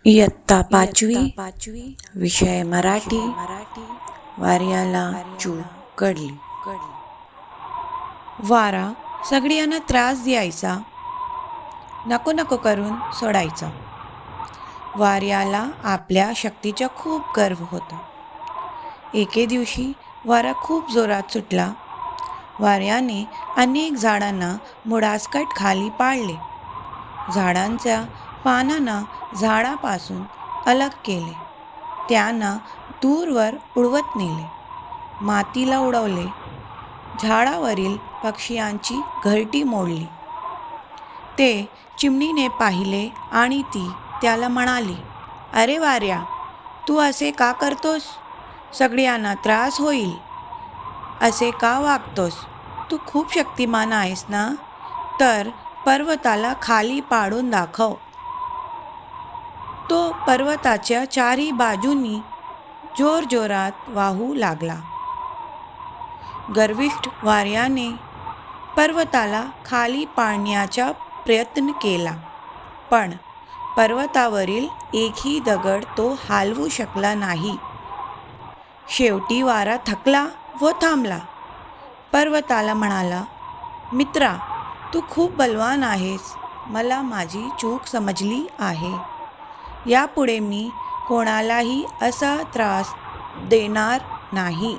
इयत्ता पाचवी विषय मराठी वाऱ्याला चूक कळली. वारा सगळ्यांना त्रास द्यायचा, नको नको करून सोडायचा. वाऱ्याला आपल्या शक्तीचा खूप गर्व होता. एके दिवशी वारा खूप जोरात सुटला. वाऱ्याने अनेक झाडांना मुडासकट खाली पाडले. झाडांच्या पानांना झाडापासून अलग केले. त्यांना दूरवर उडवत नेले. मातीला उडवले. झाडावरील पक्ष्यांची घरटी मोडली. ते चिमणीने पाहिले आणि ती त्याला म्हणाली, "अरे वाऱ्या, तू असे का करतोस? सगळ्यांना त्रास होईल. असे का वागतोस? तू खूप शक्तिमान आहेस ना? तर पर्वताला खाली पाडून दाखव." तो पर्वताच्या चारी बाजूंनी जोरजोरात वाहू लागला. गर्विष्ठ वाऱ्याने पर्वताला खाली पाडण्याचा प्रयत्न केला, पण पर्वतावरील एकही दगड तो हलवू शकला नाही. शेवटी वारा थकला व थांबला. पर्वताला म्हणाला, "मित्रा, तू खूप बलवान आहेस. मला माझी चूक समजली आहे. यापुढे मी कोणालाही असा त्रास देणार नाही."